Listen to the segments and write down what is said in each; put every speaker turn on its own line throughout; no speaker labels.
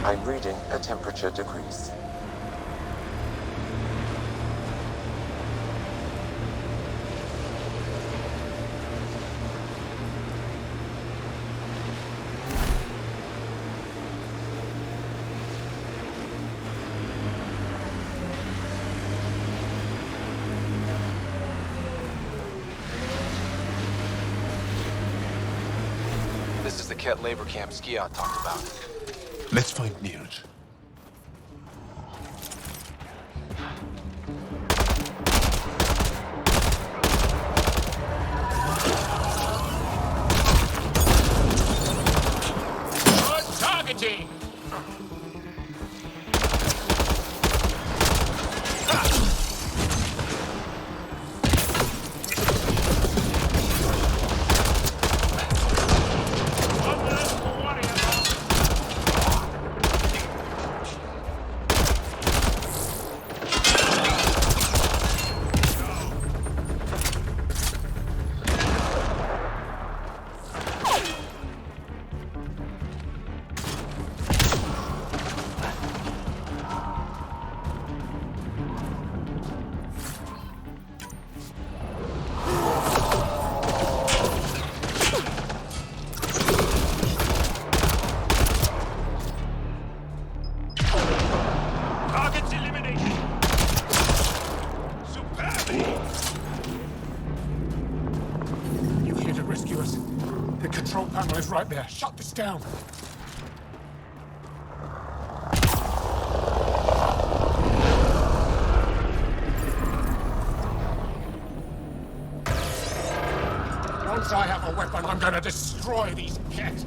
I'm reading a temperature decrease.
This is the Ket labor camp Skiot talked about.
Let's find Neeraj.
Good targeting! Target's eliminated! Superb! You here to rescue us? The control panel is right there. Shut this down. Once I have a weapon, I'm gonna destroy these cats.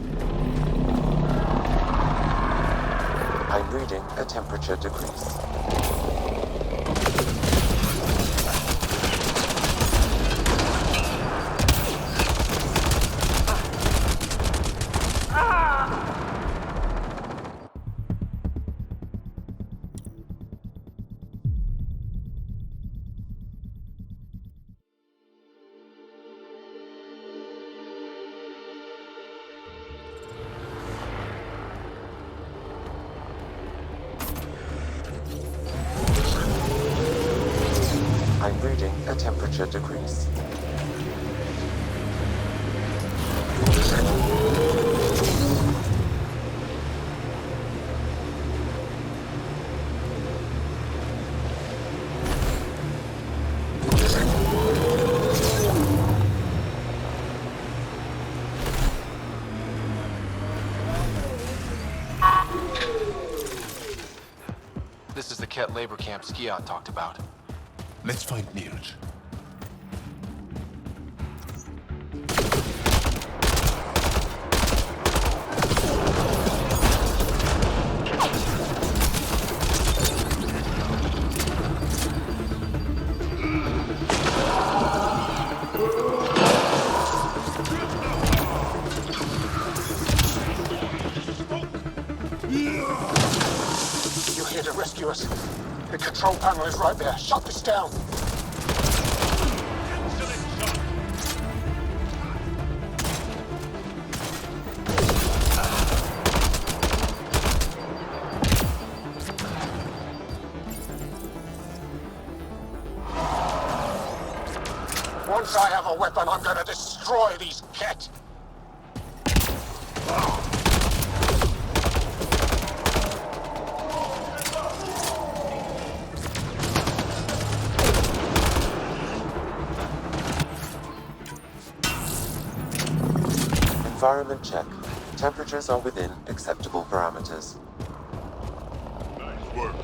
I'm reading a temperature decrease. I'm reading a temperature decrease.
This is the Ket labor camp Skiot talked about.
Let's find Neeraj.
You're here to rescue us. The control panel is right there. Shut this down. Once I have a weapon, I'm gonna destroy these cats.
Environment check. Temperatures are within acceptable parameters.
Nice work.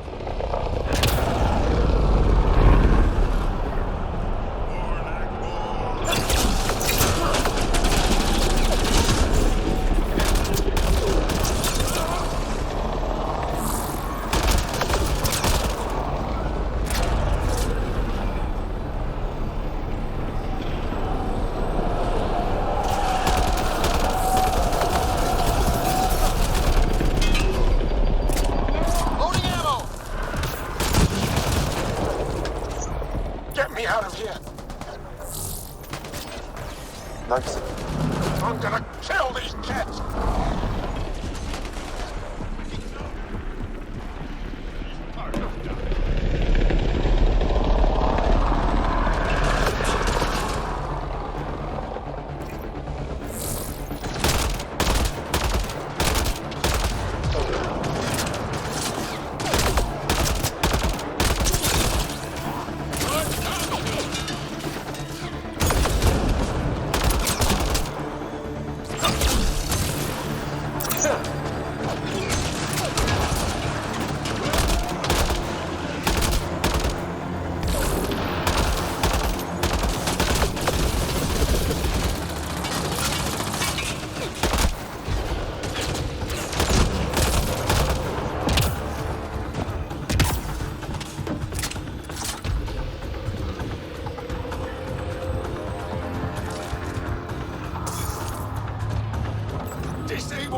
Out of here.
Nice.
I'm gonna kill these cats.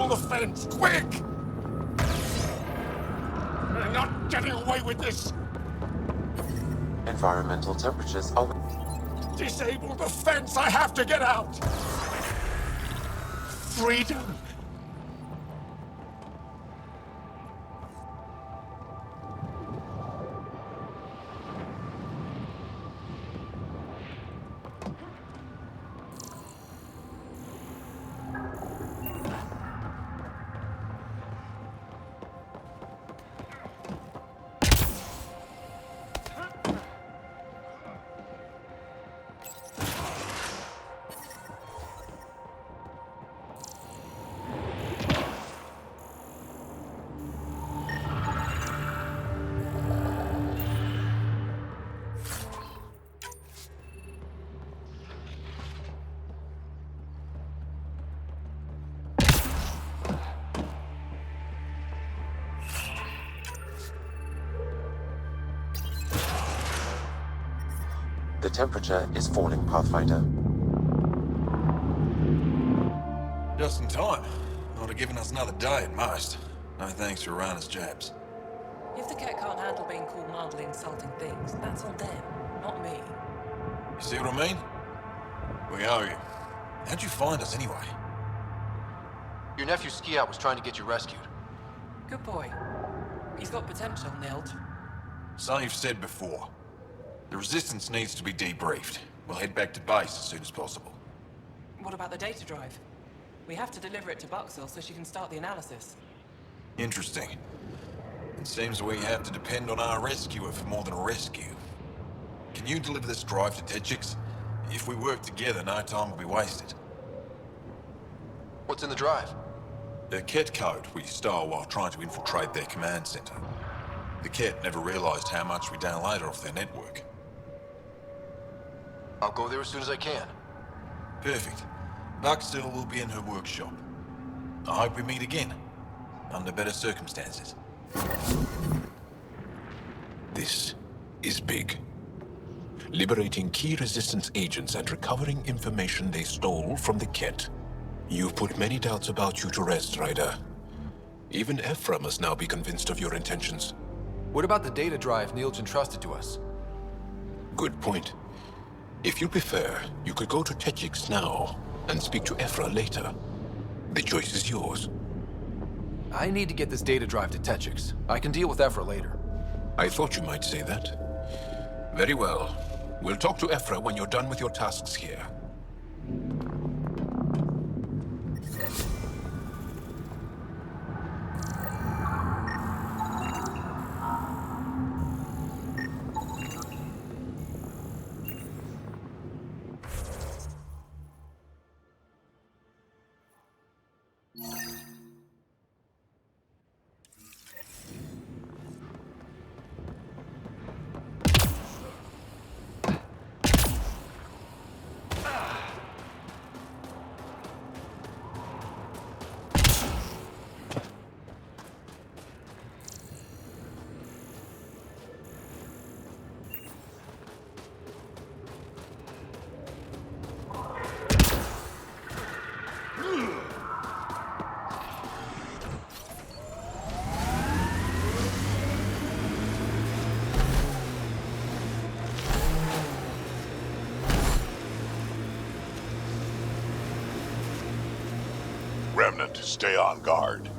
the fence, quick! We're not getting away with this!
Environmental temperatures are...
Disable the fence, I have to get out! Freedom!
The temperature is falling, Pathfinder.
Just in time. Would have given us another day at most. No thanks to Rana's jabs.
If the cat can't handle being called mildly insulting things, that's on them, not me.
You see what I mean? We owe you. How'd you find us anyway?
Your nephew Skiat was trying to get you rescued.
Good boy. He's got potential, Nild.
So you've said before. The Resistance needs to be debriefed. We'll head back to base as soon as possible.
What about the data drive? We have to deliver it to Buxel so she can start the analysis.
Interesting. It seems we have to depend on our rescuer for more than a rescue. Can you deliver this drive to Techix? If we work together, no time will be wasted.
What's in the drive?
The Ket code we stole while trying to infiltrate their command center. The Ket never realized how much we downloaded off their network.
I'll go there as soon as I can.
Perfect. Buxel will be in her workshop. I hope we meet again, under better circumstances.
This is big. Liberating key Resistance agents and recovering information they stole from the Ket. You've put many doubts about you to rest, Ryder. Even Ephra must now be convinced of your intentions.
What about the data drive Neil's entrusted to us?
Good point. If you prefer, you could go to Techix now and speak to Ephra later. The choice is yours.
I need to get this data drive to Techix. I can deal with Ephra later.
I thought you might say that. Very well. We'll talk to Ephra when you're done with your tasks here.
Remnant, stay on guard.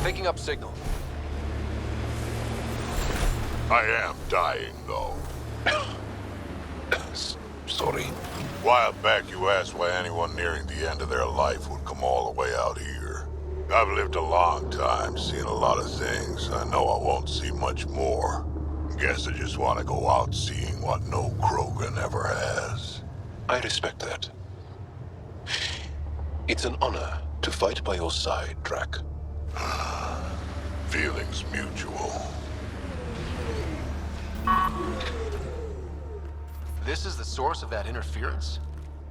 Picking up signal.
I am dying, though.
Sorry.
While back you asked why anyone nearing the end of their life would come all the way out here. I've lived a long time, seen a lot of things. I know I won't see much more. Guess I just want to go out seeing what no Krogan ever has.
I respect that. It's an honor to fight by your side, Drac.
Feelings mutual.
This is the source of that interference?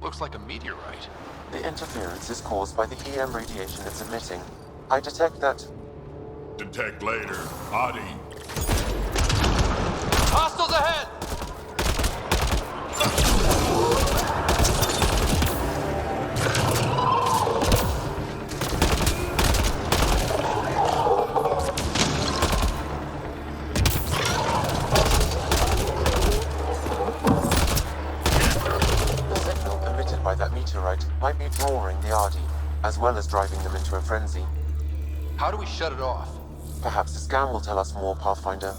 Looks like a meteorite.
The interference is caused by the EM radiation it's emitting. I detect that.
Detect later. Adi.
Hostiles ahead!
The signal emitted by that meteorite might be drawing the Ardi, as well as driving them into a frenzy.
How do we shut it off?
Perhaps the scan will tell us more, Pathfinder.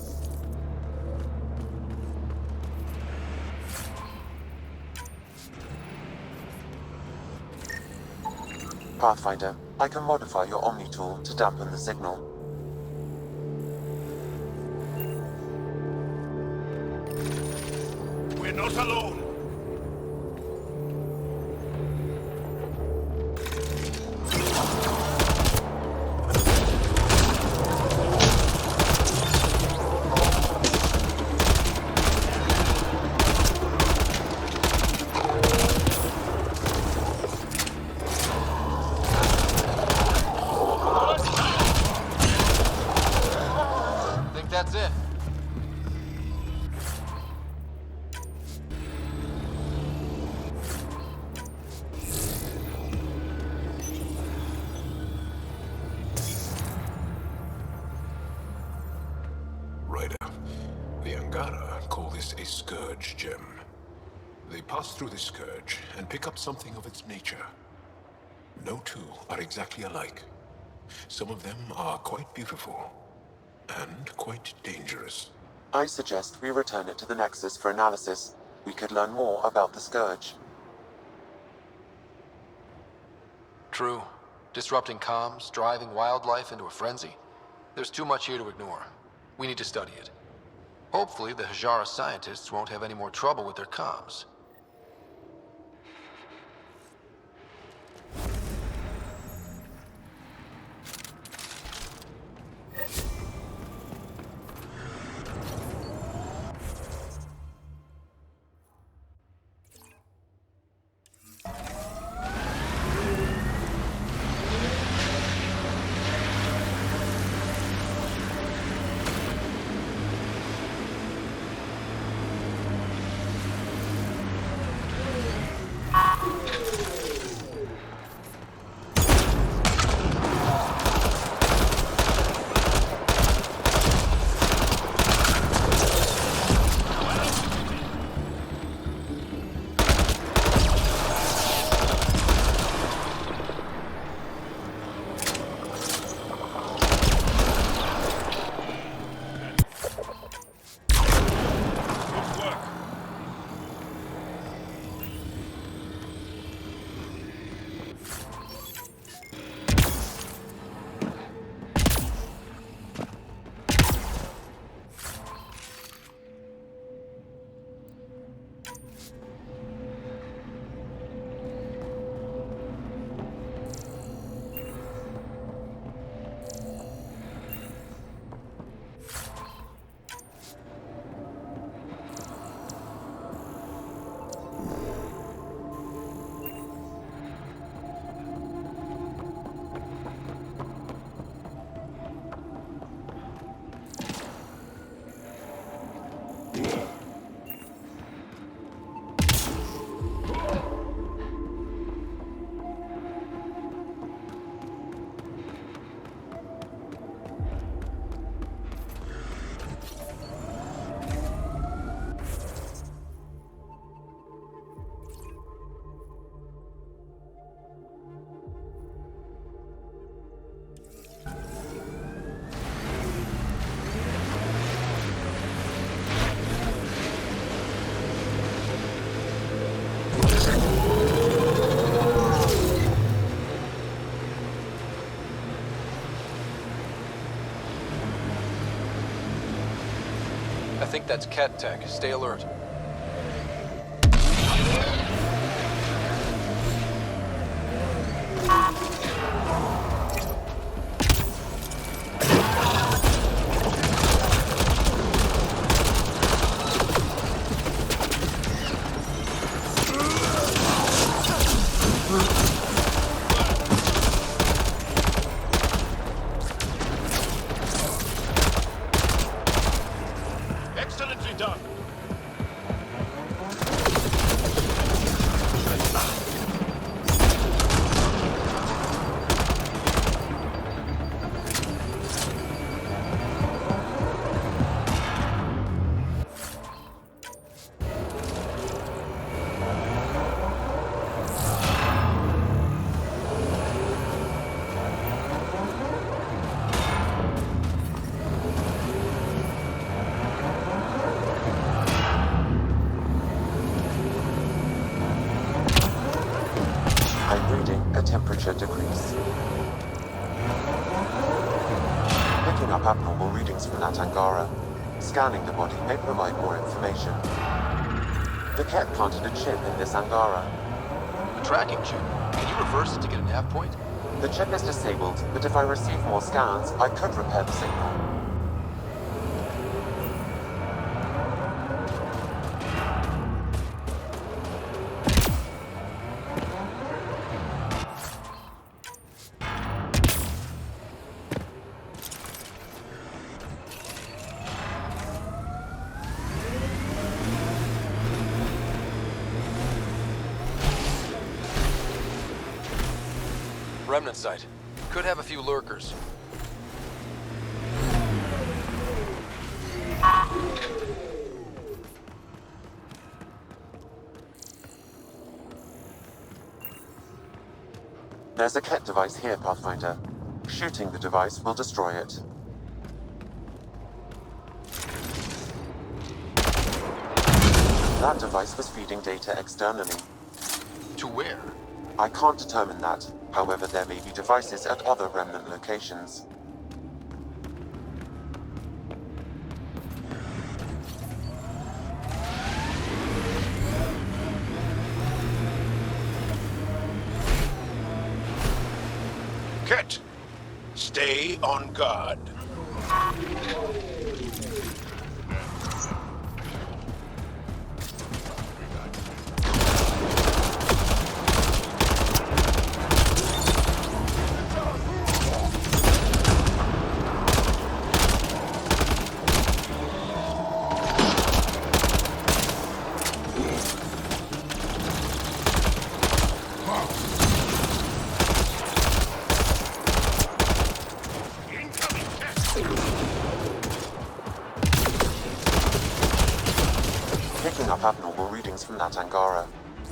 Pathfinder, I can modify your Omni tool to dampen the signal.
We're not alone.
Think that's it?
Ryder, the Angara call this a Scourge gem. They pass through the Scourge and pick up something of its nature. No two are exactly alike. Some of them are quite beautiful, and quite dangerous.
I suggest we return it to the Nexus for analysis. We could learn more about the Scourge.
True. Disrupting comms, driving wildlife into a frenzy. There's too much here to ignore. We need to study it. Hopefully, the Hajara scientists won't have any more trouble with their comms. I think that's Ket Tech. Stay alert.
Excellently done.
I'm reading a temperature decrease. Picking up abnormal readings from that Angara. Scanning the body may provide more information. The Ket planted a chip in this Angara.
A tracking chip. Can you reverse it to get a nav point?
The chip is disabled, but if I receive more scans, I could repair the signal.
Remnant site. Could have a few lurkers.
There's a Ket device here, Pathfinder. Shooting the device will destroy it. That device was feeding data externally.
To where?
I can't determine that. However, there may be devices at other Remnant locations.
Ket, stay on guard.
Picking up abnormal readings from that Angara.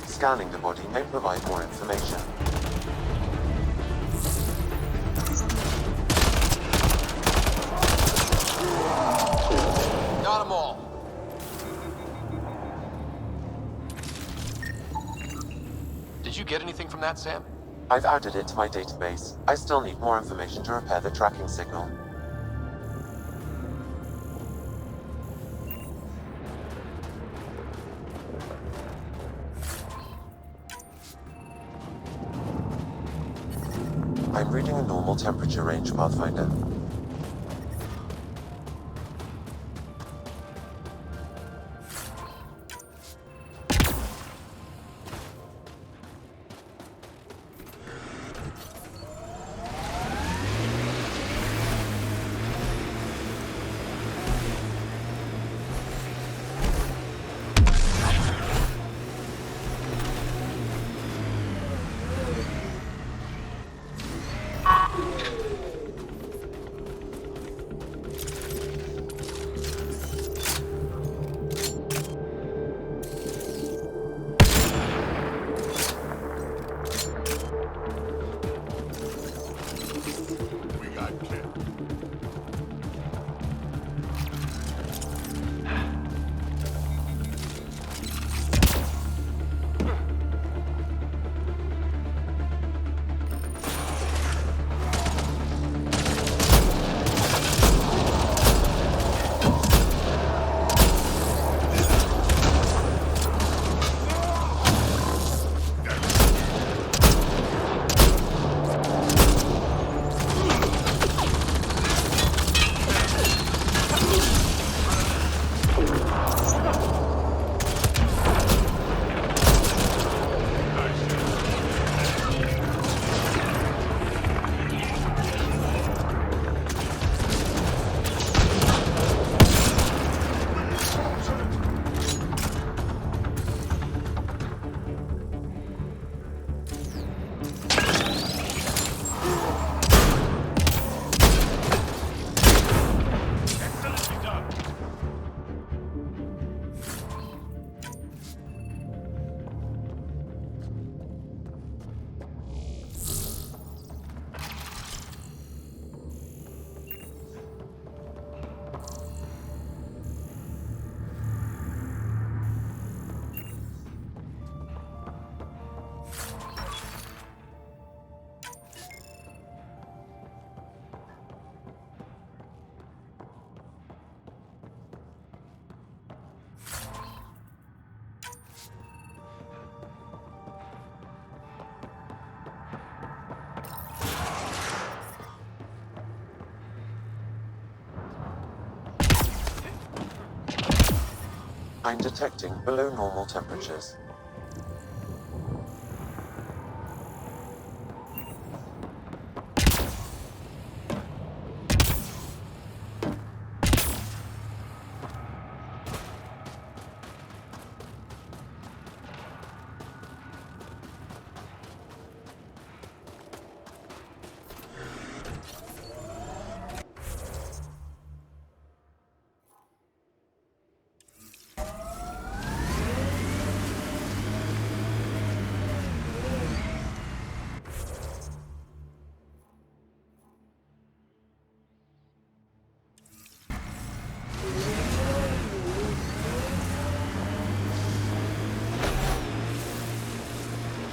Scanning the body may provide more information.
Got them all. Did you get anything from that, Sam?
I've added it to my database. I still need more information to repair the tracking signal. I'm reading a normal temperature range, Pathfinder.
We got Ket.
I'm detecting below normal temperatures.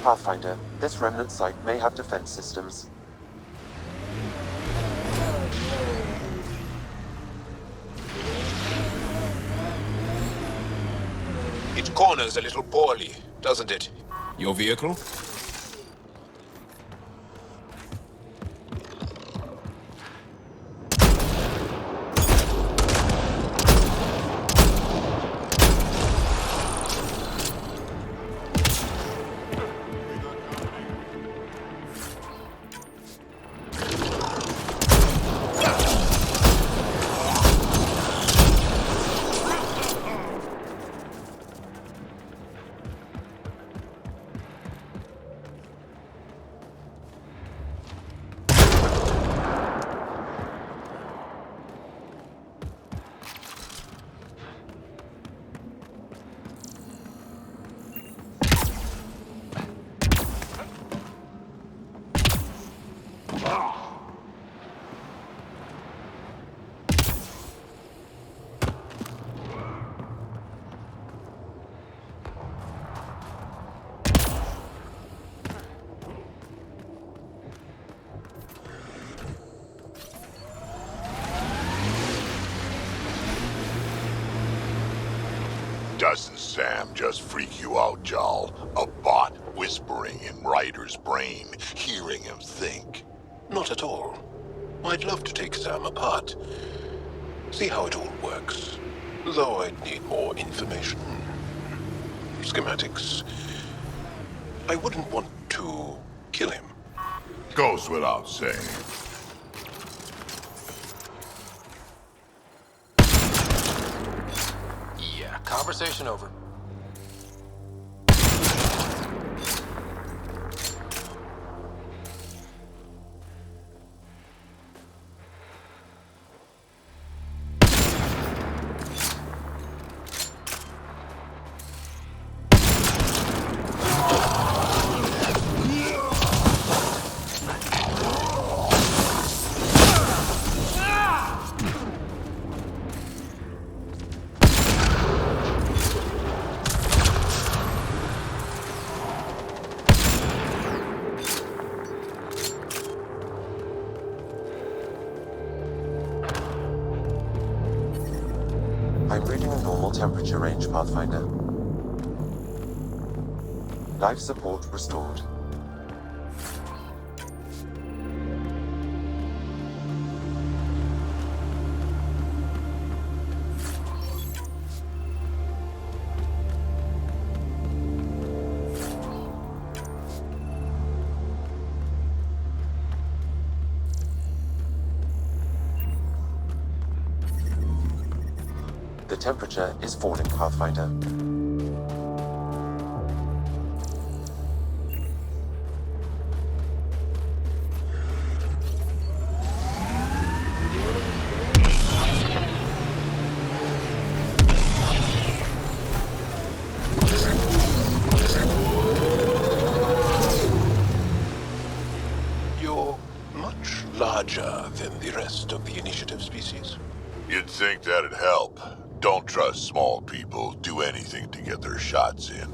Pathfinder, this remnant site may have defense systems.
It corners a little poorly, doesn't it? Your vehicle?
Doesn't Sam just freak you out, Jarl? A bot whispering in Ryder's brain, hearing him think.
Not at all. I'd love to take Sam apart. See how it all works. Though I'd need more information. Schematics. I wouldn't want to kill him.
Goes without saying.
Yeah, conversation over.
I'm reading a normal temperature range, Pathfinder. Life support restored. The temperature is falling, Pathfinder.
You're much larger than the rest of the initiative species.
You'd think that'd help. Don't trust small people. Do anything to get their shots in.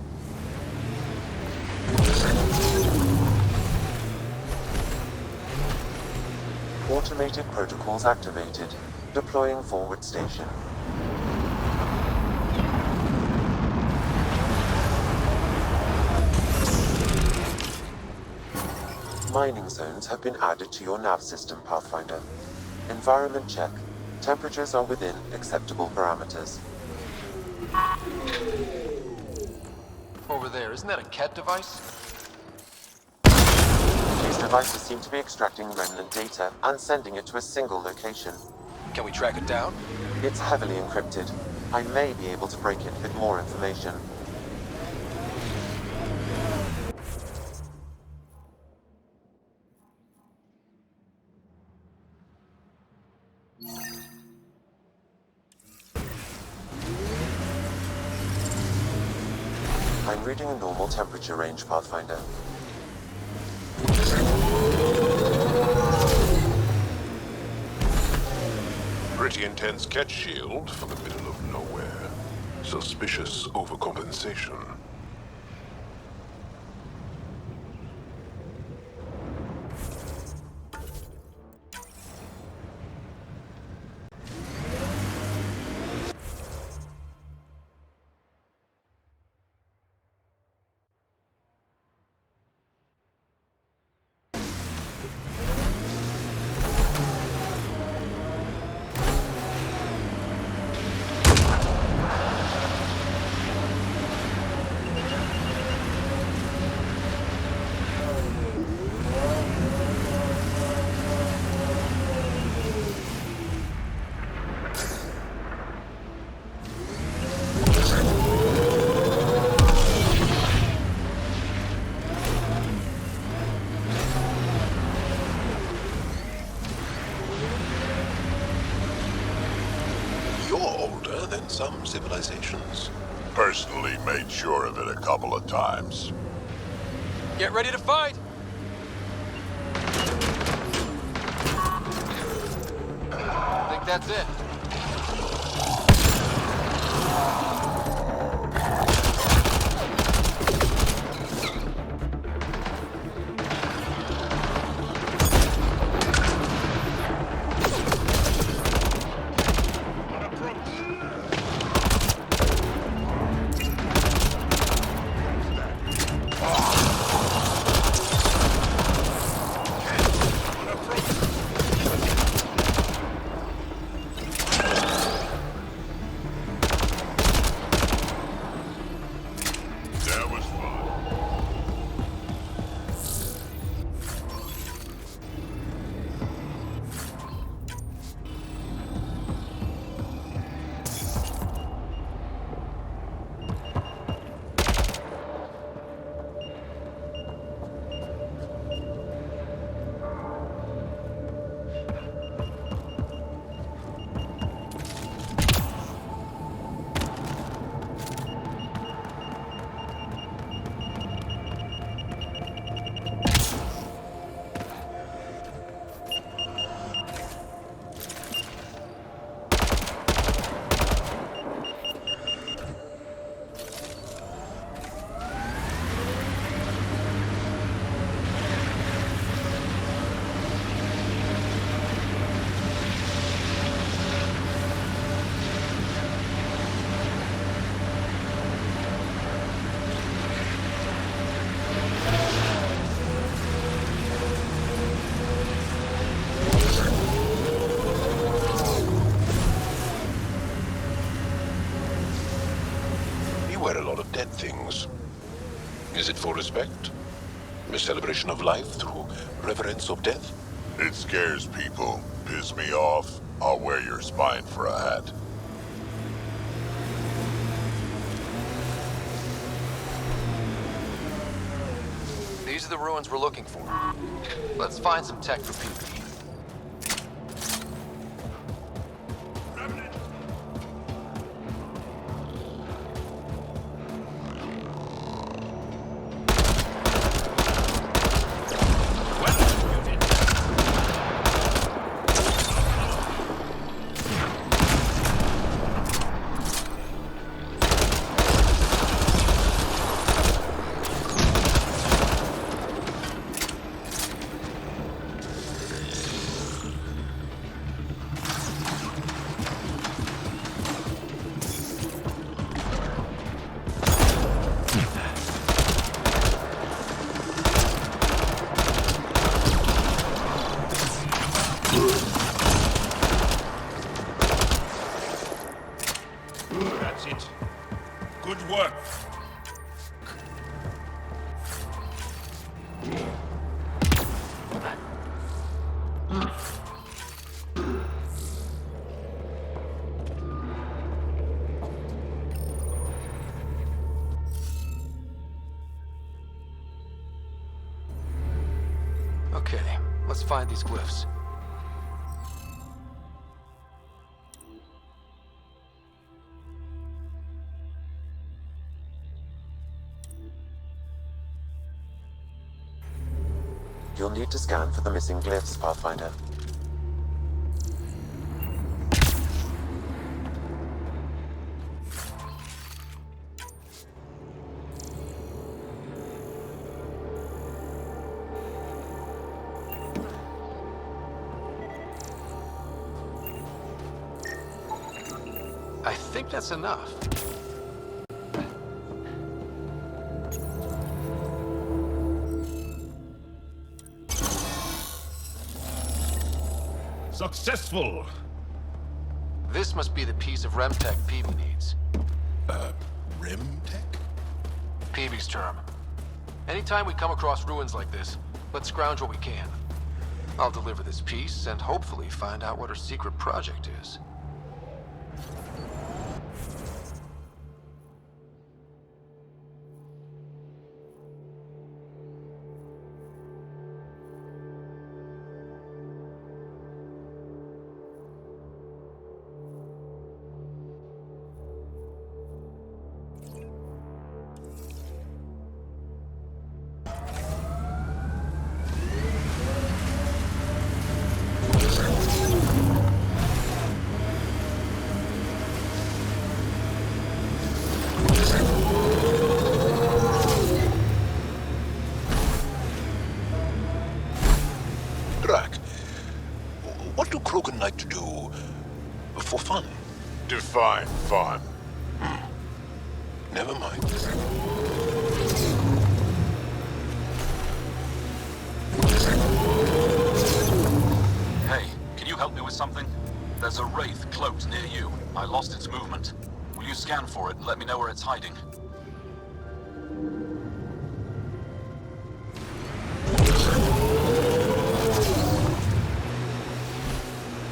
Automated protocols activated. Deploying forward station. Mining zones have been added to your nav system,
Over there, isn't that a Ket device?
These devices seem to be extracting remnant data and sending it to a single location.
Can we track it down?
It's heavily encrypted. I may be able to break it with more information. I'm reading a normal temperature range, Pathfinder.
Pretty intense catch shield for the middle of nowhere. Suspicious overcompensation.
Some civilizations.
Personally made sure of it a couple of times.
Get ready to fight! I think that's it.
Dead things. Is it for respect? A celebration of life through reverence of death?
It scares people. Piss me off. I'll wear your spine for a hat.
These are the ruins we're looking for. Let's find some tech for people. Let's find these glyphs.
You'll need to scan for the missing glyphs, Pathfinder.
I think that's enough.
Successful!
This must be the piece of REM tech Peavy needs.
REM tech?
Peavy's term. Anytime we come across ruins like this, let's scrounge what we can. I'll deliver this piece and hopefully find out what her secret project is.
What do Krogan like to do for fun?
Define fun.
Never mind.
Hey, can you help me with something? There's a wraith cloaked near you. I lost its movement. Will you scan for it and let me know where it's hiding?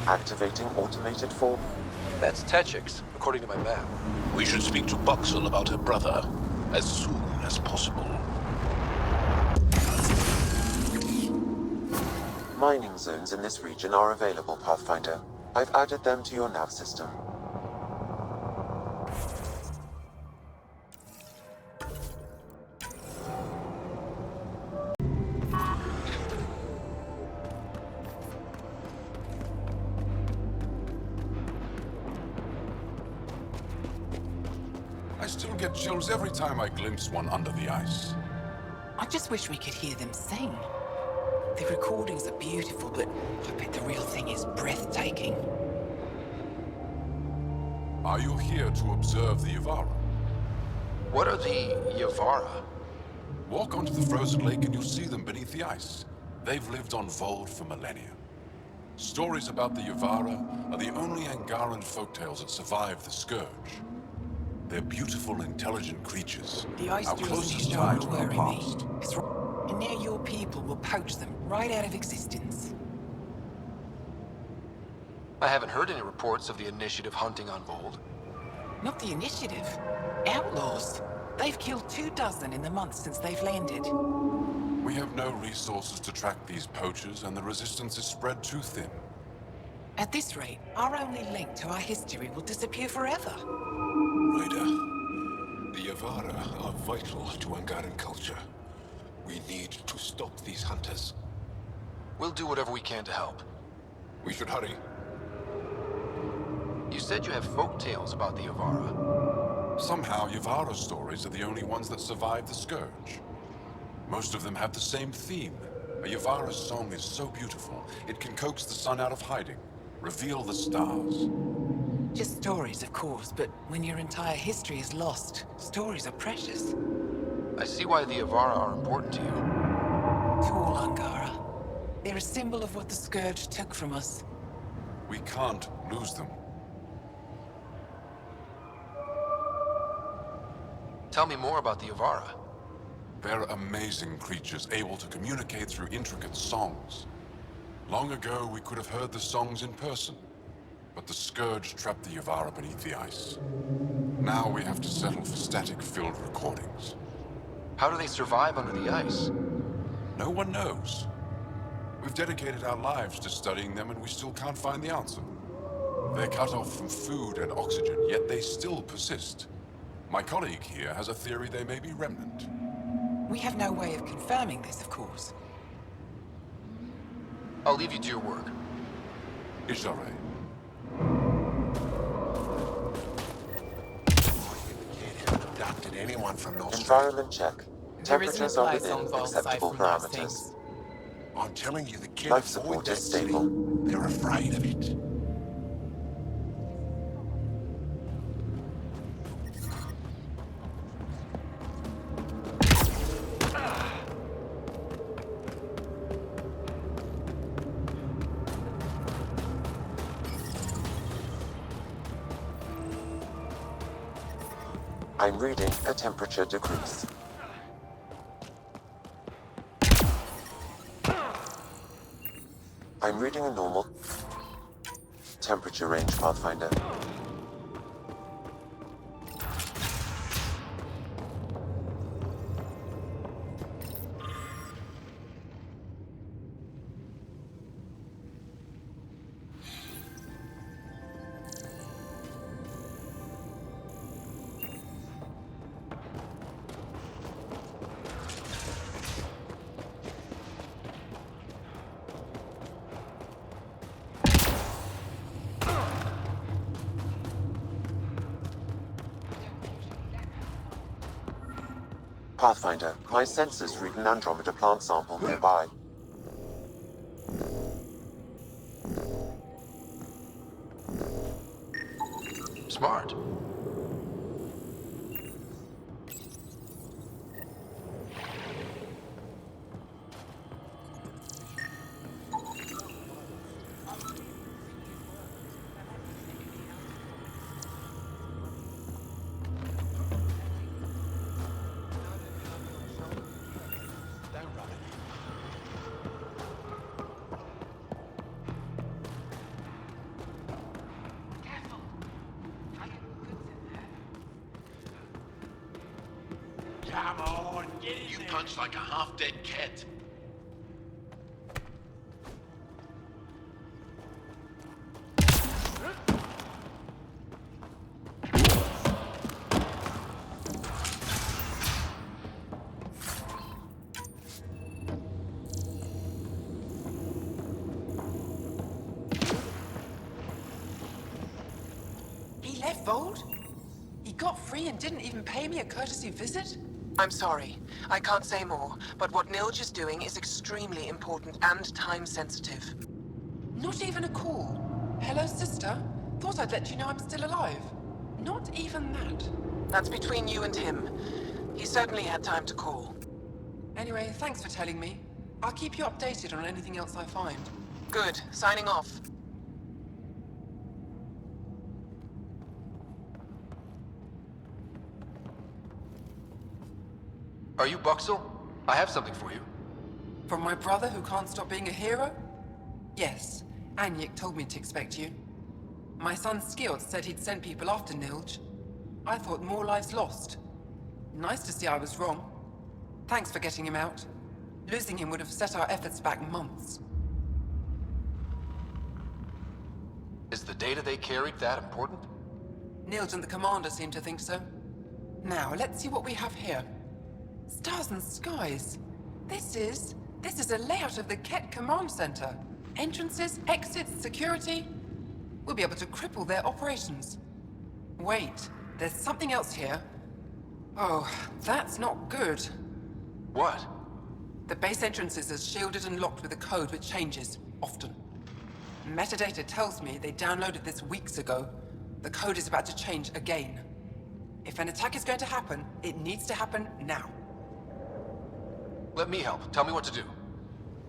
Activating automated form.
That's Techix, according to my map.
We should speak to Buxel about her brother as soon as possible.
Mining zones in this region are available, Pathfinder. I've added them to your nav system.
I still get chills every time I glimpse one under the ice.
I just wish we could hear them sing. The recordings are beautiful, but I bet the real thing is breathtaking.
Are you here to observe the Yavara?
What are the Yavara?
Walk onto the frozen lake and you'll see them beneath the ice. They've lived on Vold for millennia. Stories about the Yavara are the only Angaran folktales that survive the Scourge. They're beautiful, intelligent creatures.
The ice
our
duels
closest
in
tie
Ishtar
to
are
our
worrying me.
past.
It's right. And now your people will poach them right out of existence.
I haven't heard any reports of the Initiative hunting on Vold.
Not the Initiative. Outlaws. They've killed 24 in the months since they've landed.
We have no resources to track these poachers, and the resistance is spread too thin.
At this rate, our only link to our history will disappear forever.
Ryder, the Yavara are vital to Angaran culture. We need to stop these hunters.
We'll do whatever we can to help.
We should hurry.
You said you have folk tales about the Yavara.
Somehow, Yavara stories are the only ones that survive the Scourge. Most of them have the same theme. A Yavara's song is so beautiful, it can coax the sun out of hiding, reveal the stars.
Just stories, of course, but when your entire history is lost, stories are precious.
I see why the Yavara are important to you.
To all Angara. They're a symbol of what the Scourge took from us.
We can't lose them.
Tell me more about the Yavara.
They're amazing creatures, able to communicate through intricate songs. Long ago, we could have heard the songs in person, but the Scourge trapped the Yavara beneath the ice. Now we have to settle for static-filled recordings.
How do they survive under the ice?
No one knows. We've dedicated our lives to studying them and we still can't find the answer. They're cut off from food and oxygen, yet they still persist. My colleague here has a theory they may be remnant.
We have no way of confirming this, of course.
I'll leave you to your work.
Ishare.
Abducted anyone from those...
Environment check.
There isn't
Temperatures
a
are
place
within
on Vol
acceptable
from those
parameters.
things.
I'm telling you, the kid
Life
avoid
support
that
is
city.
stable.
They're afraid of it.
I'm reading a temperature decrease. I'm reading a normal temperature range, Pathfinder. Pathfinder, my sensors read an Andromeda plant sample nearby.
Smart.
Come on, get in. You punch like a half-dead cat.
He left Vold? He got free and didn't even pay me a courtesy visit?
I'm sorry. I can't say more, but what Nilge is doing is extremely important and time-sensitive.
Not even a call. Hello, sister. Thought I'd let you know I'm still alive. Not even that.
That's between you and him. He certainly had time to call.
Anyway, thanks for telling me. I'll keep you updated on anything else I find.
Good. Signing off.
Are you Buxel? I have something for you.
From my brother who can't stop being a hero? Yes. Anyek told me to expect you. My son Skills said he'd send people after Nilge. I thought more lives lost. Nice to see I was wrong. Thanks for getting him out. Losing him would have set our efforts back months.
Is the data they carried that important?
Nilge and the commander seem to think so. Now, let's see what we have here. Stars and skies. This is a layout of the Ket Command Center. Entrances, exits, security. We'll be able to cripple their operations. Wait, there's something else here. Oh, that's not good.
What?
The base entrances are shielded and locked with a code which changes, often. Metadata tells me they downloaded this weeks ago. The code is about to change again. If an attack is going to happen, it needs to happen now.
Let me help. Tell me what to do.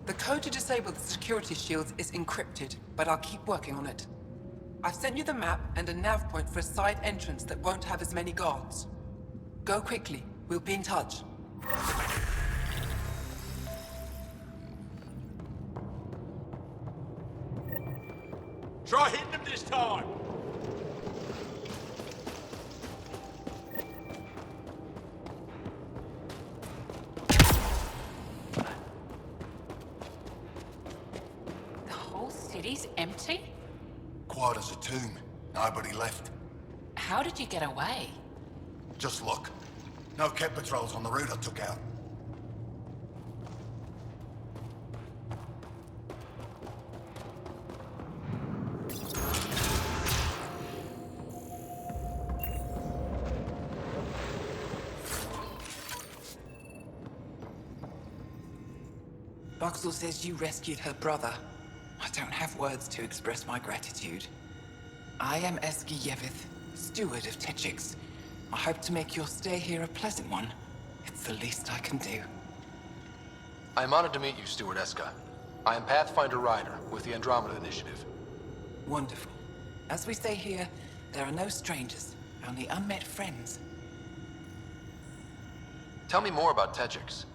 The code to disable the security shields is encrypted, but I'll keep working on it. I've sent you the map and a nav point for a side entrance that won't have as many guards. Go quickly. We'll be in touch.
Try hitting them this time.
city's empty?
Quiet as a tomb. Nobody left.
How did you get away?
Just look. No cat patrols on the route I took out.
Boxel says you rescued her brother. I don't have words to express my gratitude. I am Eski Yevith, steward of Techix. I hope to make your stay here a pleasant one. It's the least I can do.
I am honored to meet you, Steward Eska. I am Pathfinder Ryder with the Andromeda Initiative.
Wonderful. As we say here, there are no strangers, only unmet friends.
Tell me more about Techix.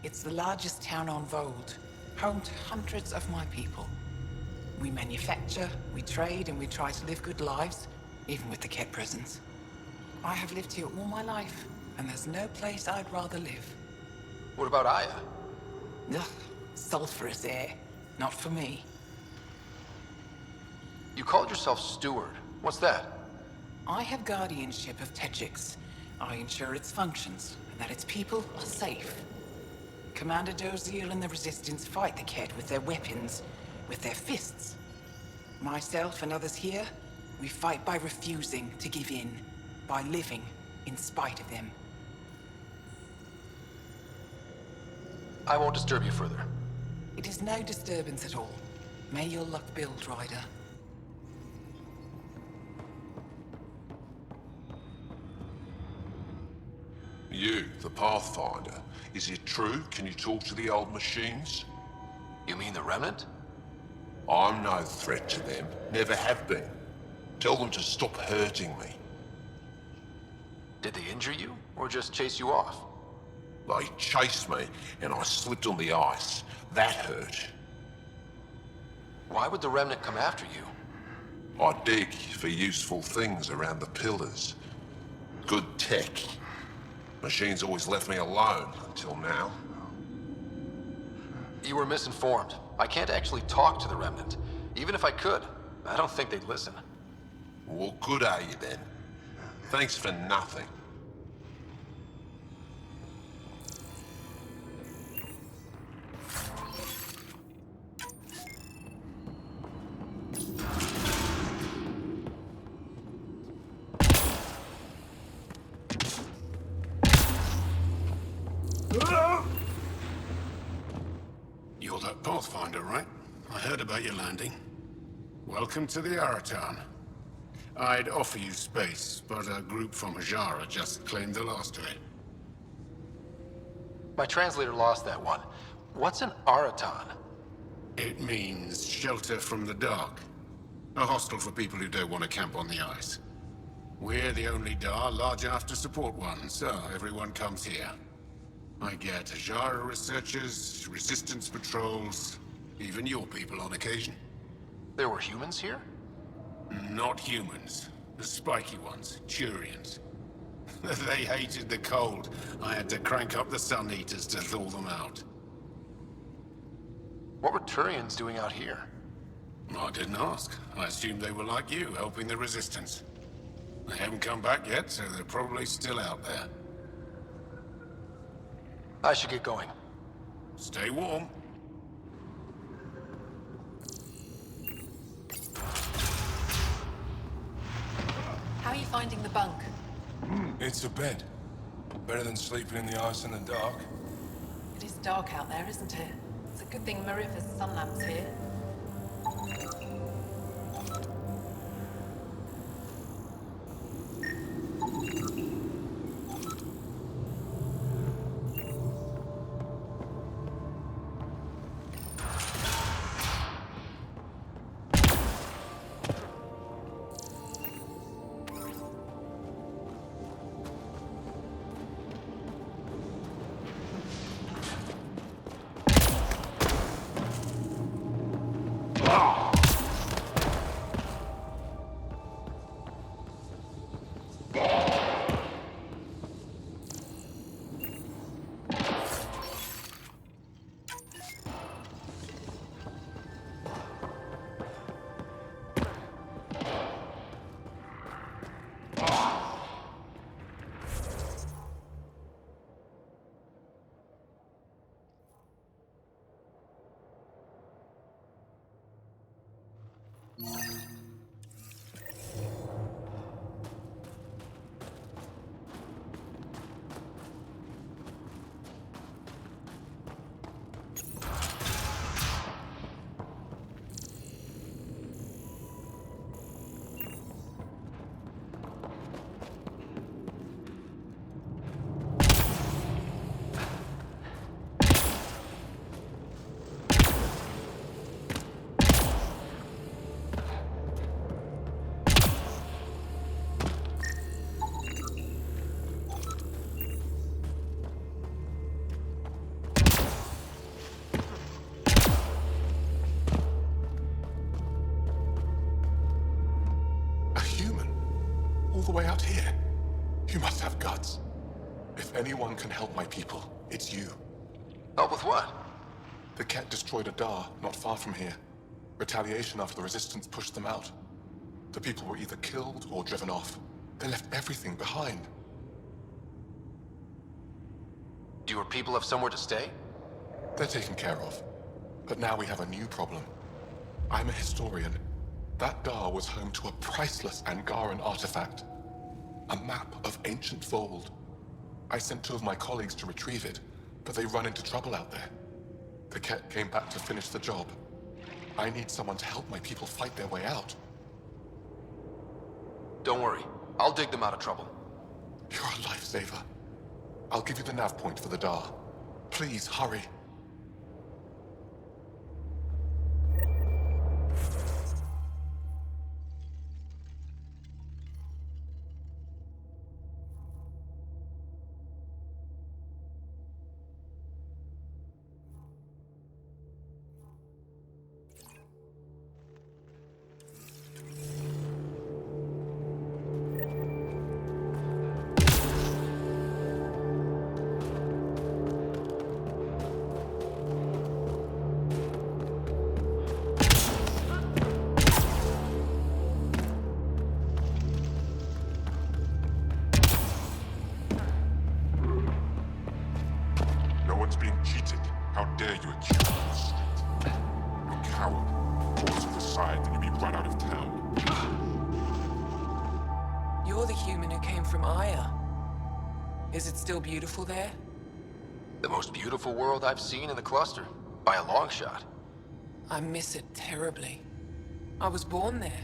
It's the largest town on Vold, home to hundreds of my people. We manufacture, we trade, and we try to live good lives, even with the Ket presence. I have lived here all my life, and there's no place I'd rather live.
What about Aya?
Ugh, sulfurous air. Not for me.
You called yourself Steward. What's that?
I have guardianship of Techix. I ensure its functions, and that its people are safe. Commander Dozier and the Resistance fight the Ket with their weapons, with their fists. Myself and others here, we fight by refusing to give in, by living in spite of them.
I won't disturb you further.
It is no disturbance at all. May your luck build, Ryder.
You, the Pathfinder. Is it true? Can you talk to the old machines?
You mean the Remnant?
I'm no threat to them. Never have been. Tell them to stop hurting me.
Did they injure you, or just chase you off?
They chased me, and I slipped on the ice. That hurt.
Why would the Remnant come after you?
I dig for useful things around the pillars. Good tech. Machines always left me alone until now.
You were misinformed. I can't actually talk to the Remnant. Even if I could, I don't think they'd listen.
What good are you then? Thanks for nothing.
You're that Pathfinder, right? I heard about your landing. Welcome to the Aratan. I'd offer you space, but a group from Hajara just claimed the last of it.
My translator lost that one. What's an Aratan?
It means shelter from the dark. A hostel for people who don't want to camp on the ice. We're the only Dar large enough to support one, so everyone comes here. I get Hajara researchers, resistance patrols, even your people on occasion.
There were humans here?
Not humans. The spiky ones, Turians. They hated the cold. I had to crank up the sun heaters to thaw them out.
What were Turians doing out here?
I didn't ask. I assumed they were like you, helping the Resistance. They haven't come back yet, so they're probably still out there.
I should get going.
Stay warm.
How are you finding the bunk?
It's a bed. Better than sleeping in the ice in the dark.
It is dark out there, isn't it? It's a good thing Marifa's sun lamp's here.
All the way out here. You must have guts. If anyone can help my people, it's you.
Help with what?
The Ket destroyed a Dar not far from here. Retaliation after the Resistance pushed them out. The people were either killed or driven off. They left everything behind.
Do your people have somewhere to stay?
They're taken care of. But now we have a new problem. I'm a historian. That Dar was home to a priceless Angaran artifact. A map of ancient Vold. I sent 2 of my colleagues to retrieve it, but they run into trouble out there. The Ket came back to finish the job. I need someone to help my people fight their way out.
Don't worry. I'll dig them out of trouble.
You're a lifesaver. I'll give you the nav point for the Dar. Please, hurry.
Is it still beautiful there?
The most beautiful world I've seen in the cluster, by a long shot.
I miss it terribly. I was born there.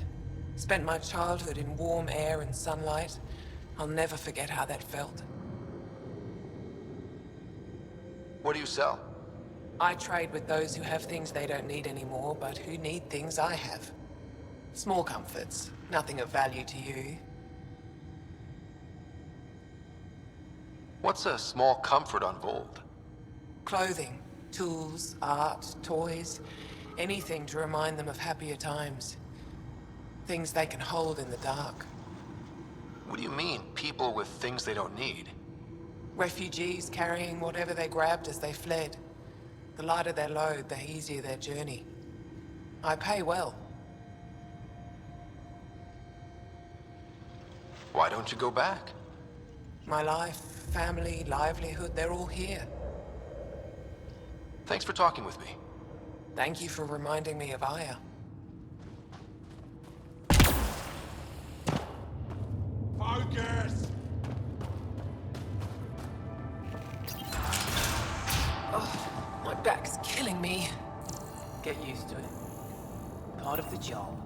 Spent my childhood in warm air and sunlight. I'll never forget how that felt.
What do you sell?
I trade with those who have things they don't need anymore, but who need things I have. Small comforts, nothing of value to you.
What's a small comfort on Vold?
Clothing, tools, art, toys, anything to remind them of happier times. Things they can hold in the dark.
What do you mean, people with things they don't need?
Refugees carrying whatever they grabbed as they fled. The lighter their load, the easier their journey. I pay well.
Why don't you go back?
My life, family, livelihood, they're all here.
Thanks for talking with me.
Thank you for reminding me of Aya.
Focus!
Oh, my back's killing me.
Get used to it. Part of the job.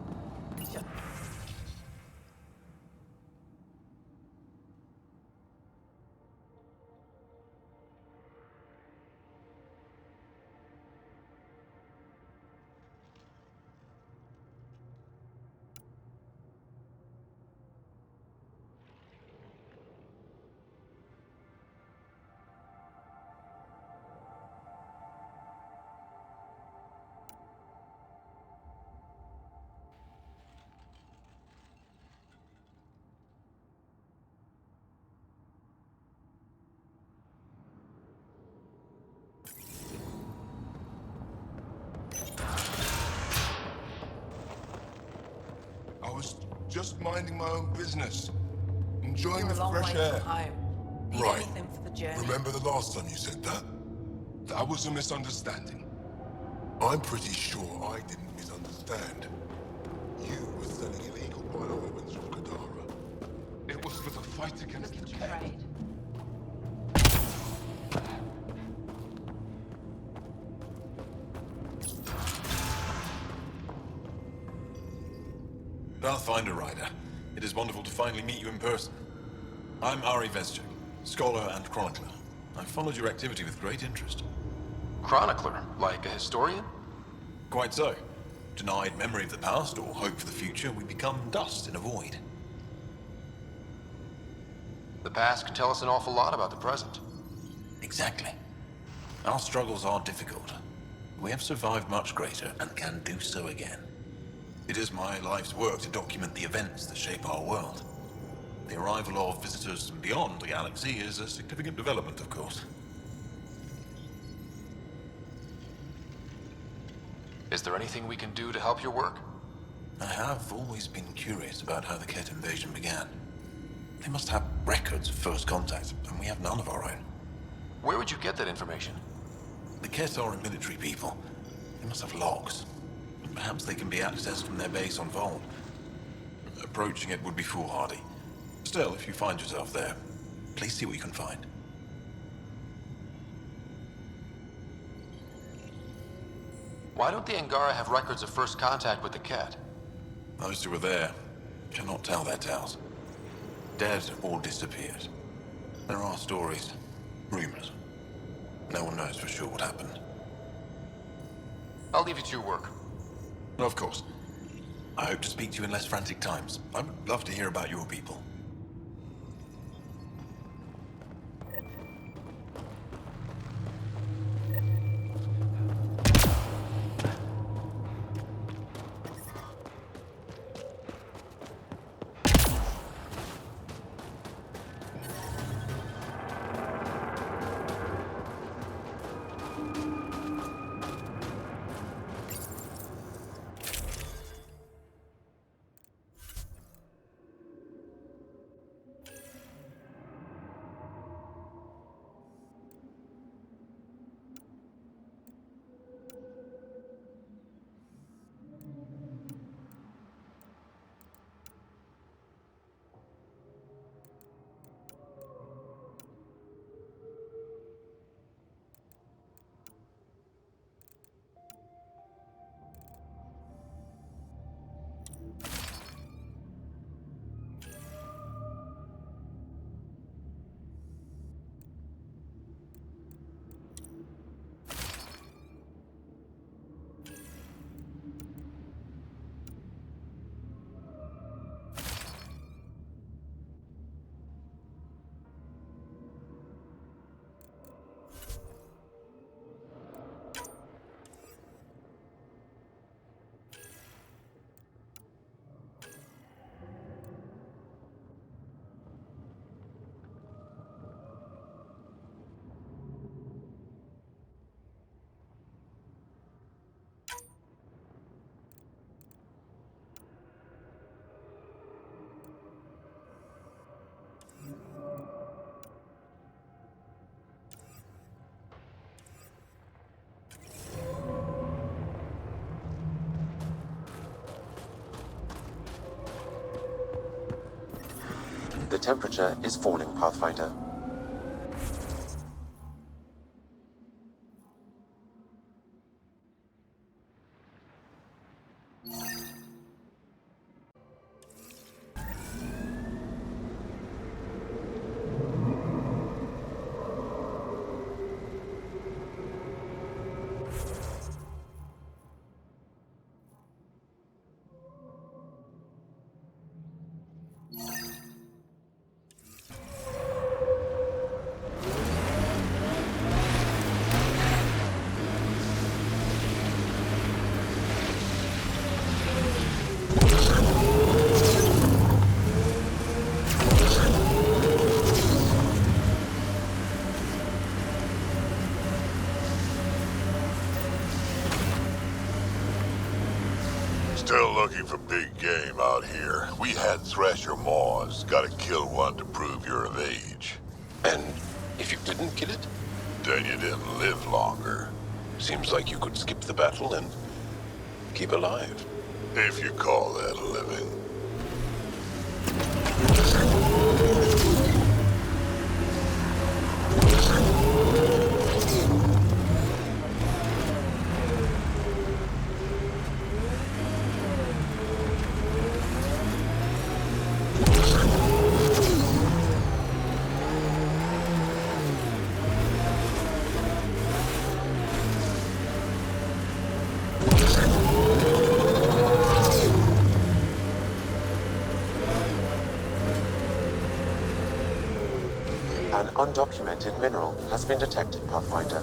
I was just minding my own business. Enjoying
You're
the
a long
fresh
way
air.
from home. Need
Right.
anything for the journey?
Remember the last time you said that? That was a misunderstanding. I'm pretty sure I didn't misunderstand. fight against the Kett.
Trade.
Pathfinder Rider, it is wonderful to finally meet you in person. I'm Ari Vezchik, scholar and chronicler. I've followed your activity with great interest.
Chronicler? Like a historian?
Quite so. Denied memory of the past or hope for the future, we become dust in a void.
The past can tell us an awful lot about the present.
Exactly. Our struggles are difficult. We have survived much greater and can do so again. It is my life's work to document the events that shape our world. The arrival of visitors from beyond the galaxy is a significant development, of course.
Is there anything we can do to help your work?
I have always been curious about how the Kett invasion began. They must have records of first contact, and we have none of our own.
Where would you get that information?
The Kett are a military people. They must have logs. Perhaps they can be accessed from their base on Vol. Approaching it would be foolhardy. Still, if you find yourself there, please see what you can find.
Why don't the Angara have records of first contact with the Kett?
Those who were there cannot tell their tales. Dead or disappeared. There are stories, rumors. No one knows for sure what happened.
I'll leave you to your work.
Of course. I hope to speak to you in less frantic times. I would love to hear about your people.
The temperature is falling, Pathfinder.
Still looking for big game out here. We had Thresher Maws. Gotta kill one to prove you're of age.
And if you didn't kill it?
Then you didn't live longer.
Seems like you could skip the battle and keep alive.
If you call that living.
An undocumented mineral has been detected, Pathfinder.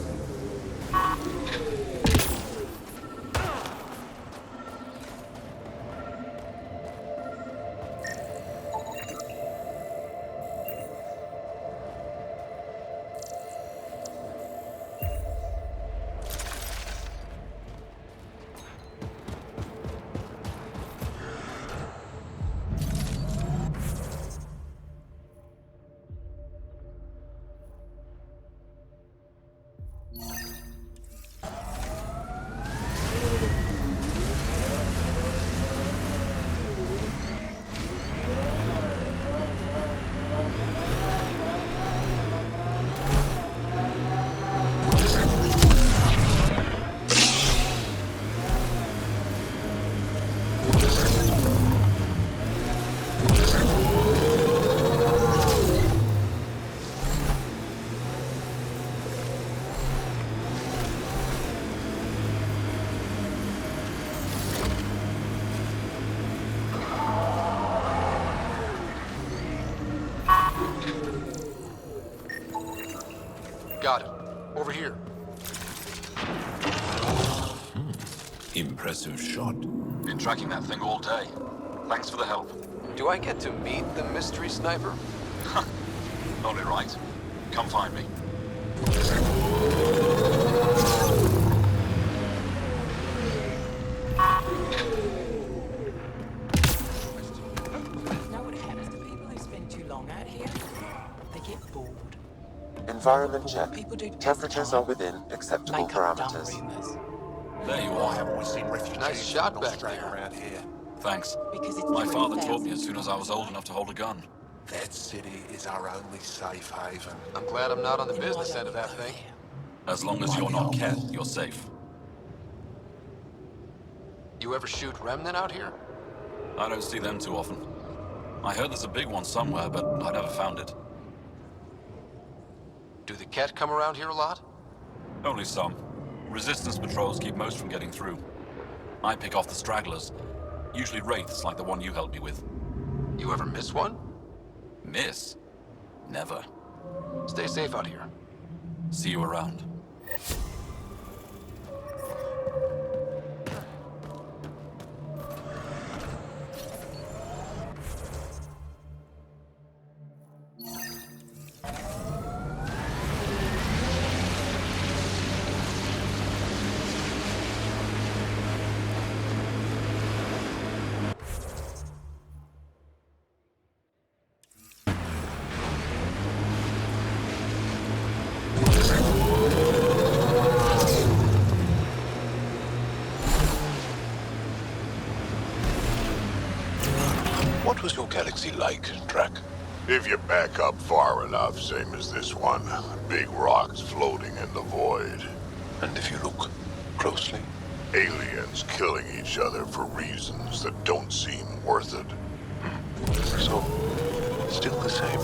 Got it. Over here.
Impressive shot.
Been tracking that thing all day. Thanks for the help.
Do I get to meet the mystery sniper?
Only right. Come find me.
Know what happens to people who spend too long out here? They get bored.
Environment check.
People do
Temperatures are within acceptable
make up dumb
parameters.
rumors.
There you
Why
are.
haven't we seen refugees
Nice shot
from
back
Australia
there.
around here?
Thanks.
Because it's
My father taught
3,000
me as soon as I was old enough to hold a gun.
That city is our only safe haven.
I'm glad I'm not on the
Then why
business
don't
end of
you
that
go
thing.
there?
As long as you're not Ket, you're safe.
You ever shoot remnant out here?
I don't see them too often. I heard there's a big one somewhere, but I never found it.
Do the Ket come around here a lot?
Only some. Resistance patrols keep most from getting through. I pick off the stragglers. Usually wraiths like the one you helped me with.
You ever miss one?
Miss? Never.
Stay safe out here.
See you around.
What was your galaxy like, Drac?
If you back up far enough, same as this one. Big rocks floating in the void.
And if you look closely?
Aliens killing each other for reasons that don't seem worth it.
So, still the same.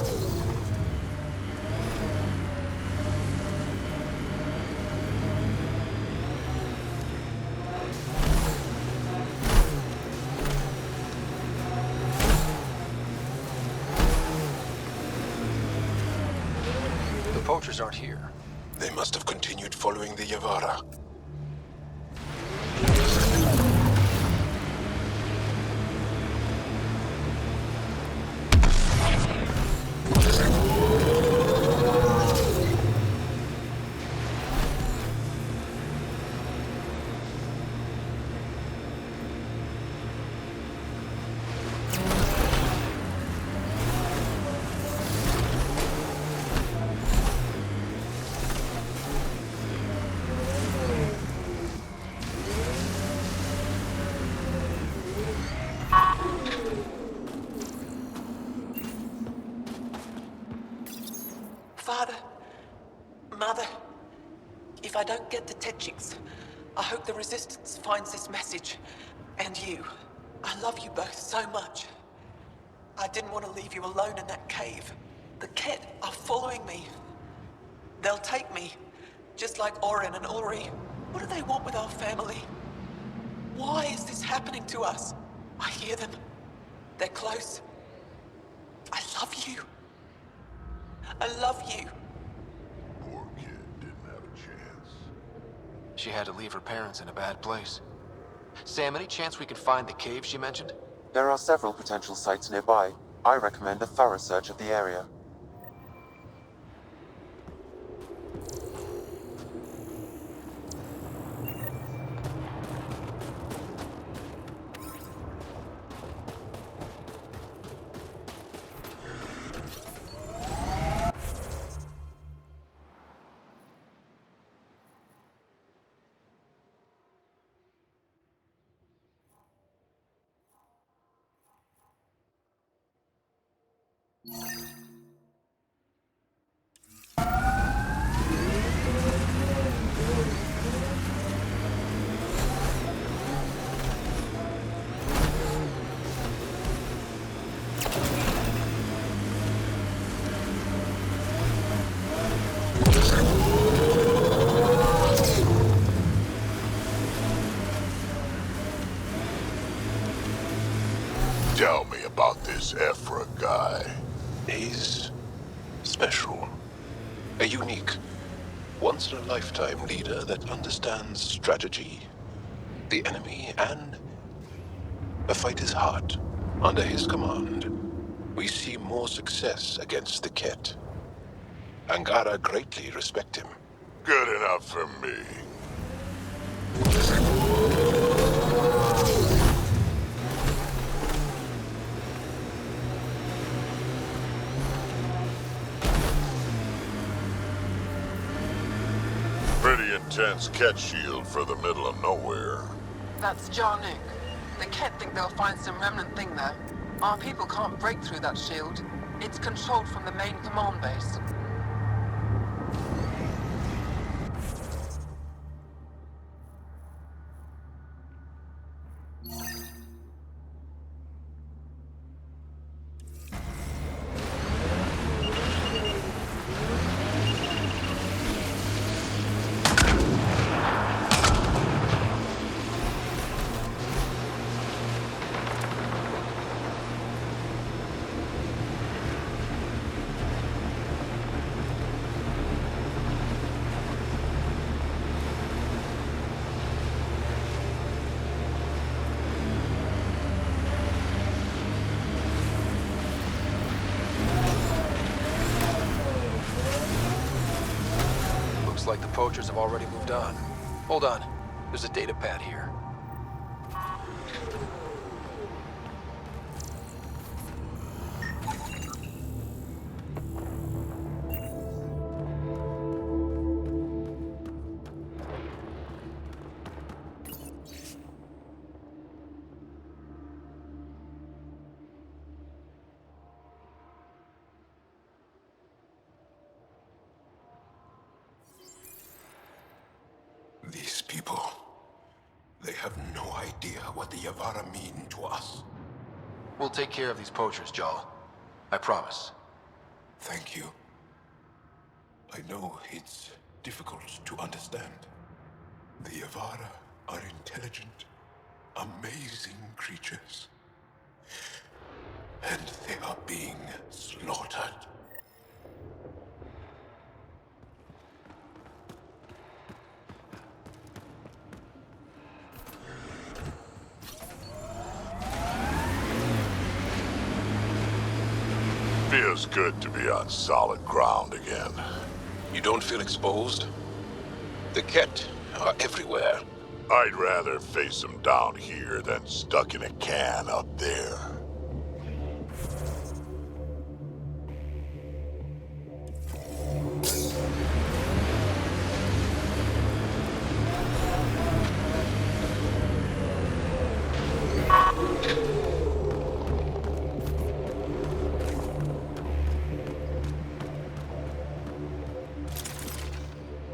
The poachers aren't here.
They must have continued following the Yavara.
Father, Mother, if I don't get the Tetchiks, I hope the Resistance finds this message. And you. I love you both so much. I didn't want to leave you alone in that cave. The Ket are following me. They'll take me, just like Orin and Ulri. What do they want with our family? Why is this happening to us? I hear them. They're close. I love you. I love you.
Poor kid didn't have a chance.
She had to leave her parents in a bad place. Sam, any chance we can find the cave she mentioned?
There are several potential sites nearby. I recommend a thorough search of the area.
Tell me about this Ephra guy.
He's special. A unique, once-in-a-lifetime leader that understands strategy, the enemy, and the fight is hard. Under his command, we see more success against the Ket. Angara greatly respect him.
Good enough for me. Pretty intense Ket shield for the middle of nowhere.
That's Jarnuk. The Ket think they'll find some remnant thing there. Our people can't break through that shield. It's controlled from the main command base.
Looks like the poachers have already moved on. Hold on. There's a data pad here.
These people, they have no idea what the Yavara mean to us.
We'll take care of these poachers, Jal. I promise.
Thank you. I know it's difficult to understand. The Yavara are intelligent, amazing creatures. And they are being slaughtered.
Feels good to be on solid ground again.
You don't feel exposed? The Ket are everywhere.
I'd rather face them down here than stuck in a can up there.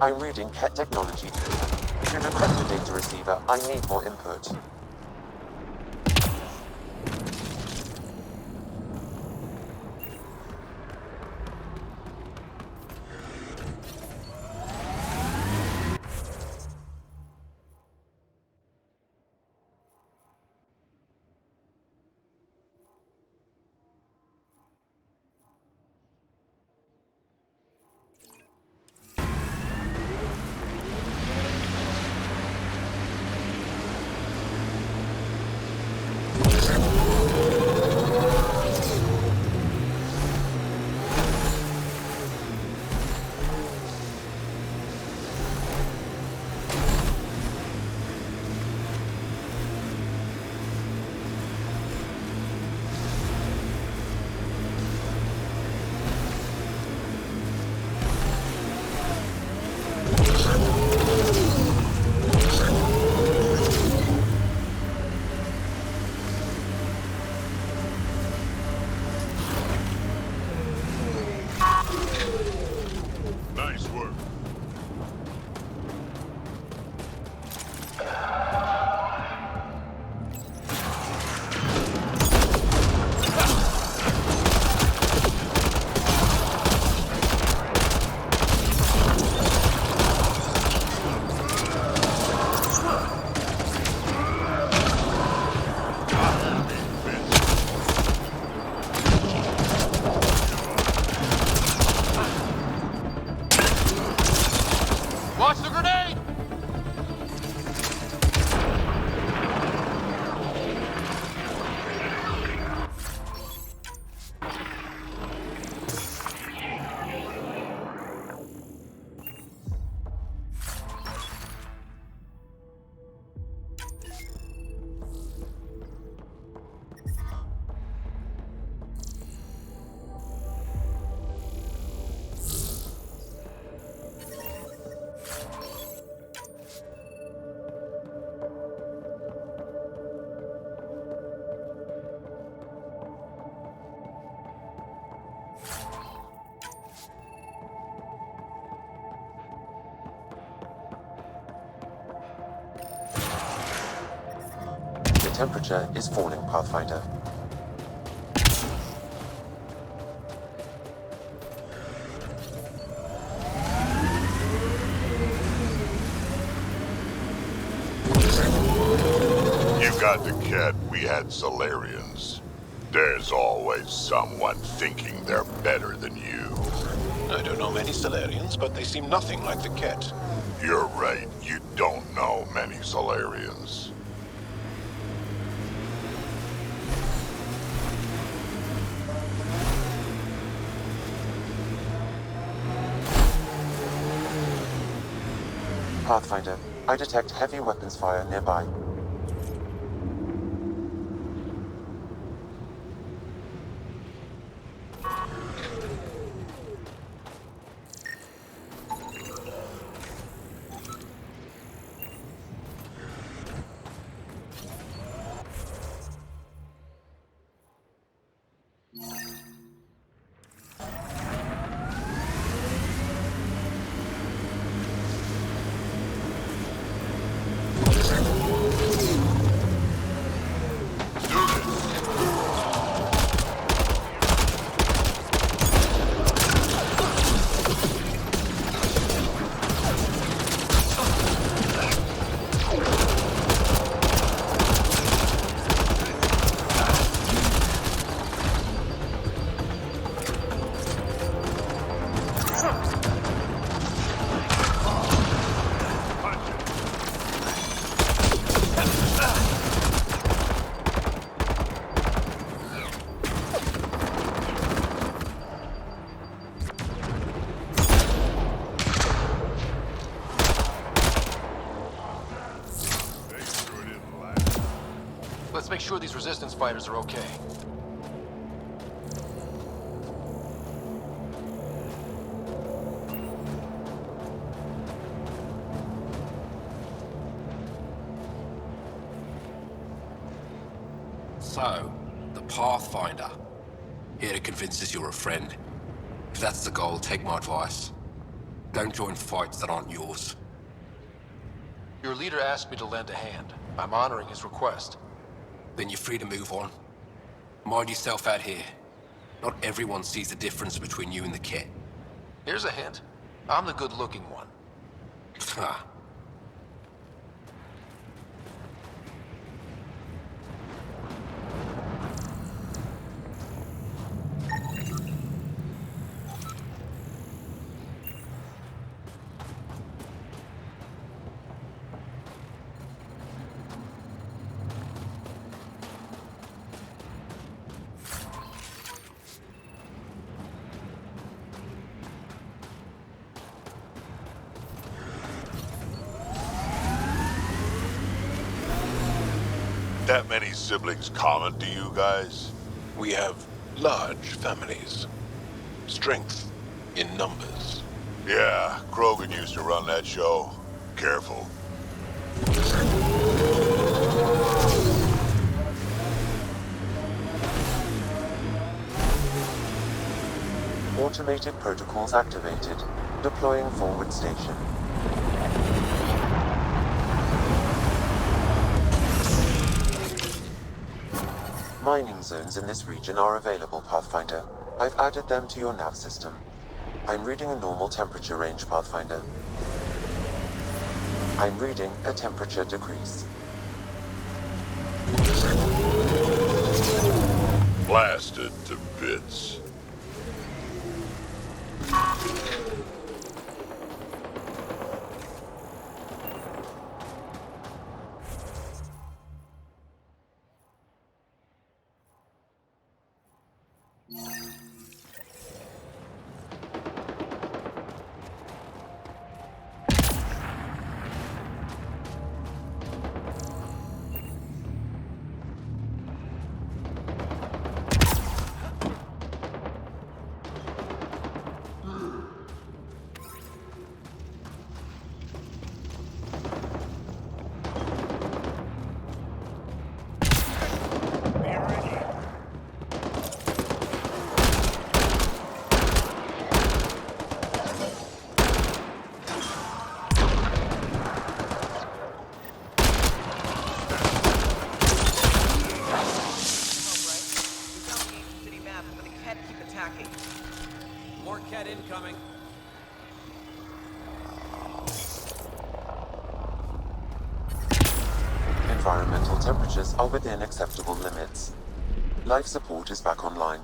I'm reading Ket technology. To decrypt the data receiver, I need more input. temperature is falling, Pathfinder.
You got the kit, we had Solarians. There's always someone thinking they're better than you.
I don't know many Solarians, but they seem nothing like the Ket.
You're right, you don't know many Solarians.
Pathfinder, I detect heavy weapons fire nearby.
Let's make sure these resistance fighters are okay.
So, the Pathfinder. Here to convince us you're a friend. If that's the goal, take my advice. Don't join fights that aren't yours.
Your leader asked me to lend a hand. I'm honoring his request.
Then you're free to move on. Mind yourself out here. Not everyone sees the difference between you and the Ket.
Here's a hint. I'm the good-looking one.
Ha.
That many siblings common to you guys?
We have large families. Strength in numbers.
Yeah, Krogan used to run that show. Careful.
Automated protocols activated. Deploying forward station. Mining zones in this region are available, Pathfinder. I've added them to your nav system. I'm reading a normal temperature range, Pathfinder. I'm reading a temperature decrease.
Blasted to bits.
attacking.
More Ket incoming.
Environmental temperatures are within acceptable limits. Life support is back online.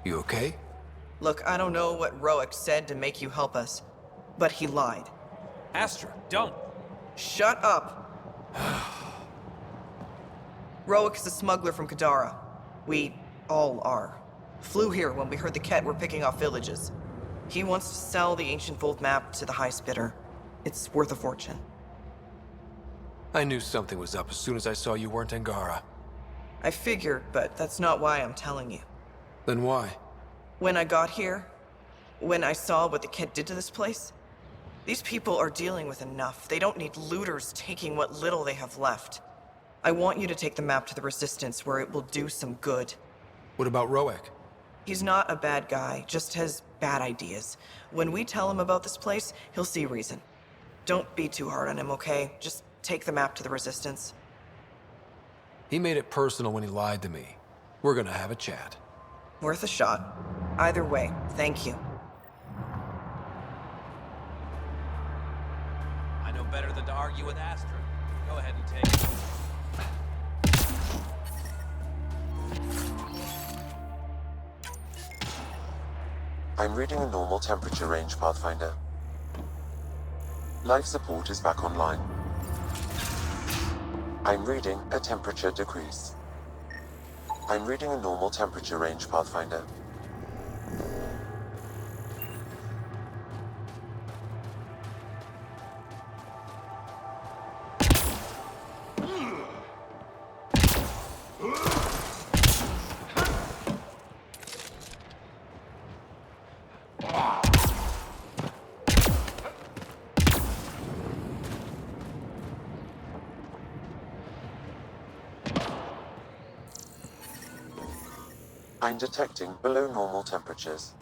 You okay?
Look, I don't know what Roic said to make you help us, but he lied.
Astra, don't!
Shut up! Roic is a smuggler from Kadara. We all are. Flew here when we heard the Ket were picking off villages. He wants to sell the ancient Volt map to the highest bidder. It's worth a fortune.
I knew something was up as soon as I saw you weren't Angara.
I figured, but that's not why I'm telling you.
Then why?
When I got here, when I saw what the Ket did to this place, these people are dealing with enough. They don't need looters taking what little they have left. I want you to take the map to the Resistance where it will do some good.
What about Roic?
He's not a bad guy, just has bad ideas. When we tell him about this place, he'll see reason. Don't be too hard on him, okay? Just take the map to the Resistance.
He made it personal when he lied to me. We're gonna have a chat.
Worth a shot. Either way, thank you.
I know better than to argue with Astra. Go ahead and take it.
I'm reading a normal temperature range, Pathfinder. Life support is back online. I'm reading a temperature decrease. I'm reading a normal temperature range, Pathfinder. I'm detecting below normal temperatures.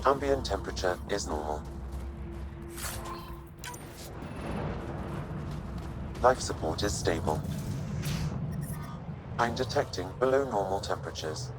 The ambient temperature is normal. Life support is stable. I'm detecting below normal temperatures.